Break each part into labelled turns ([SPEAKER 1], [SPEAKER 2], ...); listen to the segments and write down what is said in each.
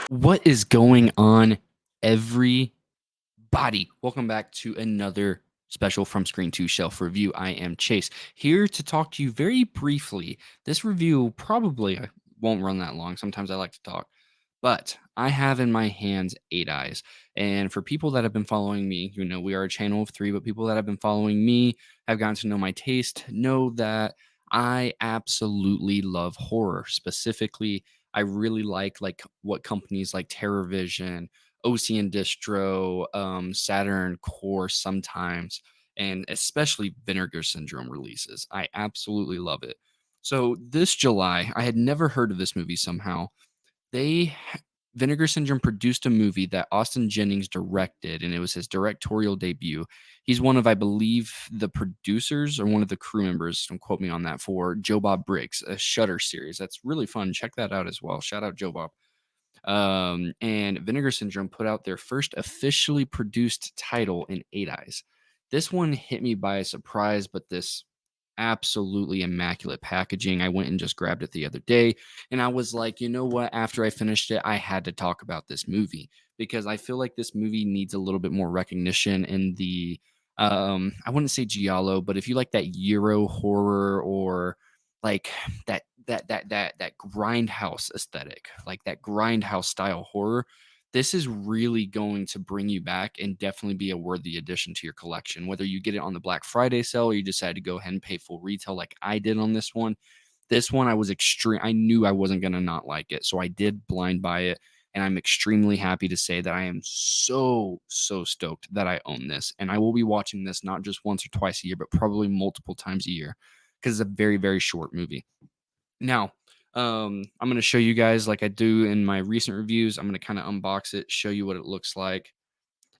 [SPEAKER 1] What is going on, everybody? Welcome back to another special From Screen to Shelf review. I am Chase, here to talk to you very briefly. This review probably won't run that long. Sometimes I like to talk, but I have in my hands Eight Eyes. And for people that have been following me, we are a channel of three, but people that have been following me have gotten to know my taste, know that I absolutely love horror. Specifically, I really like what companies like TerrorVision, OCN Distro, Saturn Core sometimes, and especially Vinegar Syndrome releases. I absolutely love it. So this July, I had never heard of this movie somehow. They Vinegar Syndrome produced a movie that Austin Jennings directed, and it was his directorial debut. He's one of, I believe, the producers or one of the crew members, don't quote me on that, for Joe Bob Briggs, a Shudder series. That's really fun. Check that out as well. Shout out Joe Bob. And Vinegar Syndrome put out their first officially produced title in Eight Eyes. This one hit me by surprise, but this absolutely immaculate packaging. I went and just grabbed it the other day, and I was like, you know what? After I finished it, I had to talk about this movie because I feel like this movie needs a little bit more recognition in the I wouldn't say giallo, but if you like that Euro horror or like that grindhouse aesthetic, like that grindhouse style horror, this is really going to bring you back and definitely be a worthy addition to your collection. Whether you get it on the Black Friday sale or you decide to go ahead and pay full retail like I did on this one. This one I was extreme. I knew I wasn't going to not like it, so I did blind buy it, and I'm extremely happy to say that I am so stoked that I own this, and I will be watching this not just once or twice a year, but probably multiple times a year because it's a very short movie. Now, I'm going to show you guys like I do in my recent reviews. I'm going to kind of unbox it, show you what it looks like,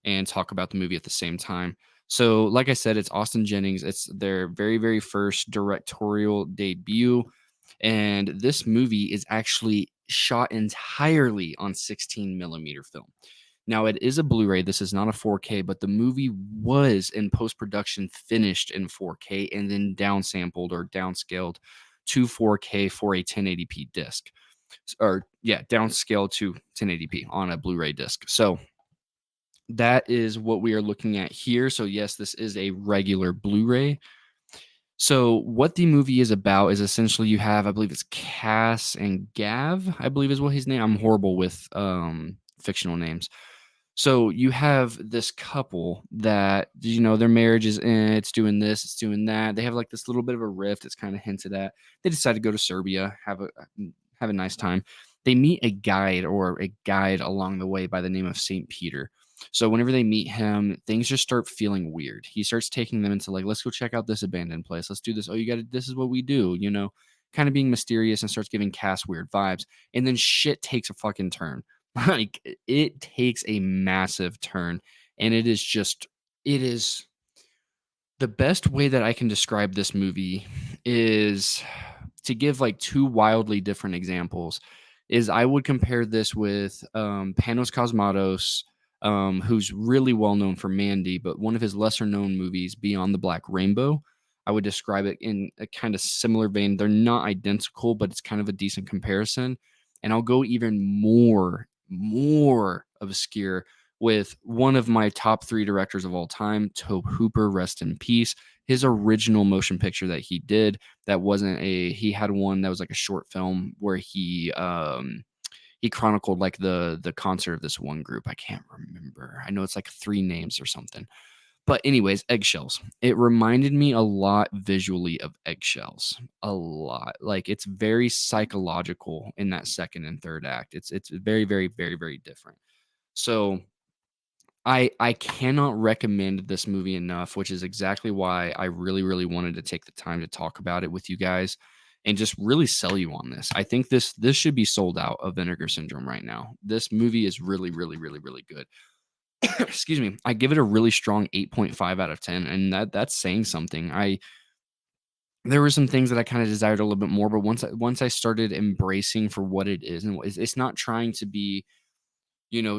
[SPEAKER 1] and talk about the movie at the same time. So, like I said, it's Austin Jennings. It's their very first directorial debut. And this movie is actually shot entirely on 16 millimeter film. Now, it is a Blu ray. This is not a 4K, but the movie was in post production finished in 4K and then downsampled or downscaled to 4K for a 1080p disc. Or, yeah, downscaled to 1080p on a Blu ray disc. So, that is what we are looking at here. So, yes, this is a regular Blu ray. So, what the movie is about is essentially you have, I believe it's Cass and Gav, I believe is what his name. I'm horrible with fictional names. So you have this couple that their marriage is in, it's doing this, it's doing that. They have like this little bit of a rift. It's kind of hinted at. They decide to go to Serbia, have a nice time. They meet a guide along the way by the name of Saint Peter. So whenever they meet him, things just start feeling weird. He starts taking them into like, let's go check out this abandoned place. Let's do this. Oh, you got to. This is what we do. Kind of being mysterious and starts giving Cass weird vibes. And then shit takes a fucking turn. Like it takes a massive turn, and it is the best way that I can describe this movie is to give like two wildly different examples. Is I would compare this with Panos Cosmatos, who's really well known for Mandy, but one of his lesser known movies, Beyond the Black Rainbow. I would describe it in a kind of similar vein. They're not identical, but it's kind of a decent comparison. And I'll go even more obscure with one of my top three directors of all time, Tobe Hooper, rest in peace. His original motion picture that he did, he had one that was like a short film where he chronicled like the concert of this one group. I can't remember. I know it's like three names or something. But anyways, Eggshells. It reminded me a lot visually of Eggshells. A lot. Like it's very psychological in that second and third act. It's very different. So I cannot recommend this movie enough, which is exactly why I really wanted to take the time to talk about it with you guys and just really sell you on this. I think this should be sold out of Vinegar Syndrome right now. This movie is really good. Excuse me. I give it a really strong 8.5 out of 10, and that's saying something. There were some things that I kind of desired a little bit more, but once I started embracing for what it is, and it's not trying to be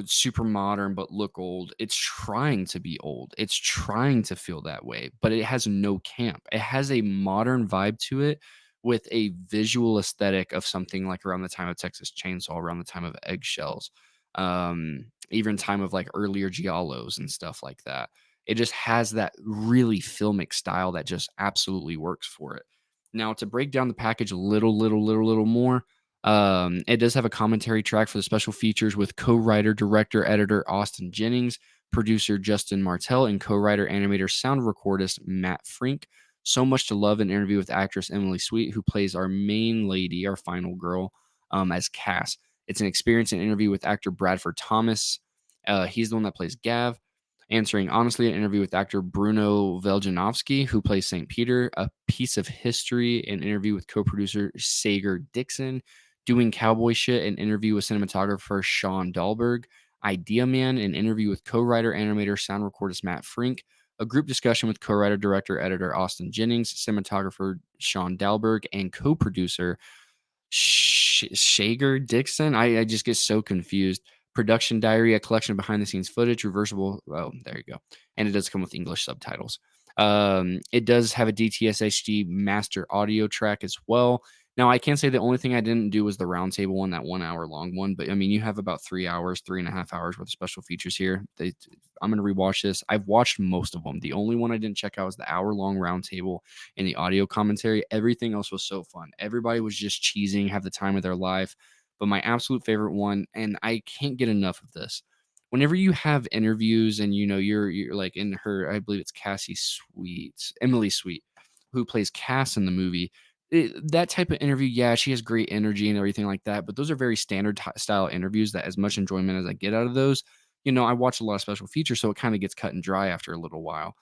[SPEAKER 1] super modern but look old. It's trying to be old. It's trying to feel that way, but it has no camp. It has a modern vibe to it with a visual aesthetic of something like around the time of Texas Chainsaw, around the time of Eggshells. even time of like earlier giallos and stuff like that. It just has that really filmic style that just absolutely works for it. Now, to break down the package a little more, it does have a commentary track for the special features with co-writer, director, editor Austin Jennings, producer Justin Martell, and co-writer, animator, sound recordist Matt Frink. So much to love, an interview with actress Emily Sweet, who plays our main lady, our final girl, as Cass. It's an experience and interview with actor Bradford Thomas. He's the one that plays Gav. Answering honestly, an interview with actor Bruno Veljanovsky, who plays St. Peter. A piece of history, an interview with co-producer Sager Dixon. Doing cowboy shit, an interview with cinematographer Sean Dahlberg. Idea Man, an interview with co-writer, animator, sound recordist Matt Frink. A group discussion with co-writer, director, editor Austin Jennings, cinematographer Sean Dahlberg, and co-producer Shager Dixon. I just get so confused. Production diary, a collection of behind the scenes footage, reversible. Oh, there you go. And it does come with English subtitles. It does have a DTS HD master audio track as well. Now, I can say the only thing I didn't do was the roundtable one, that 1 hour long one. But I mean, you have about 3 hours, 3.5 hours worth of special features here. I'm going to rewatch this. I've watched most of them. The only one I didn't check out was the hour long roundtable and the audio commentary. Everything else was so fun. Everybody was just cheesing, have the time of their life. But my absolute favorite one, and I can't get enough of this. Whenever you have interviews and you're like in her, I believe it's Cassie Sweet, Emily Sweet, who plays Cass in the movie. That type of interview, yeah, she has great energy and everything like that. But those are very standard style interviews that, as much enjoyment as I get out of those, I watch a lot of special features, so it kind of gets cut and dry after a little while.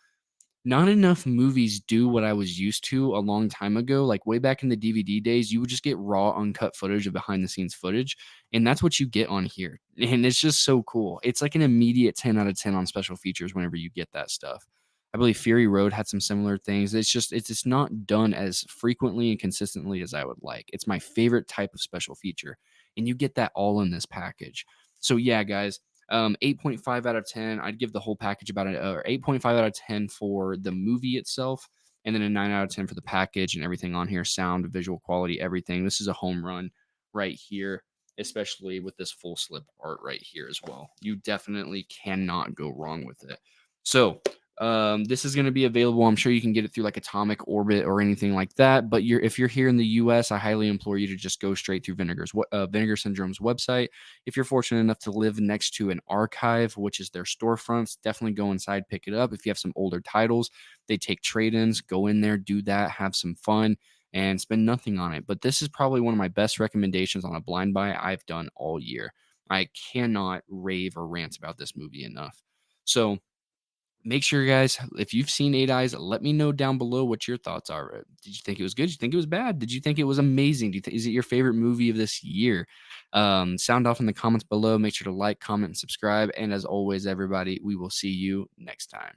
[SPEAKER 1] Not enough movies do what I was used to a long time ago. Like way back in the DVD days, you would just get raw, uncut footage of behind the scenes footage. And that's what you get on here. And it's just so cool. It's like an immediate 10 out of 10 on special features whenever you get that stuff. I believe Fury Road had some similar things. It's just not done as frequently and consistently as I would like. It's my favorite type of special feature. And you get that all in this package. So yeah, guys, 8.5 out of 10. I'd give the whole package about an 8.5 out of 10 for the movie itself, and then a 9 out of 10 for the package and everything on here, sound, visual quality, everything. This is a home run right here, especially with this full slip art right here as well. You definitely cannot go wrong with it. So, this is going to be available. I'm sure you can get it through like Atomic Orbit or anything like that. But if you're here in the US, I highly implore you to just go straight through Vinegar Syndrome's website. If you're fortunate enough to live next to an archive, which is their storefronts, definitely go inside, pick it up. If you have some older titles, they take trade-ins. Go in there, do that, have some fun, and spend nothing on it. But this is probably one of my best recommendations on a blind buy I've done all year. I cannot rave or rant about this movie enough. So make sure, guys, if you've seen Eight Eyes, let me know down below what your thoughts are. Did you think it was good? Did you think it was bad? Did you think it was amazing? Is it your favorite movie of this year? Sound off in the comments below. Make sure to like, comment, and subscribe. And as always, everybody, we will see you next time.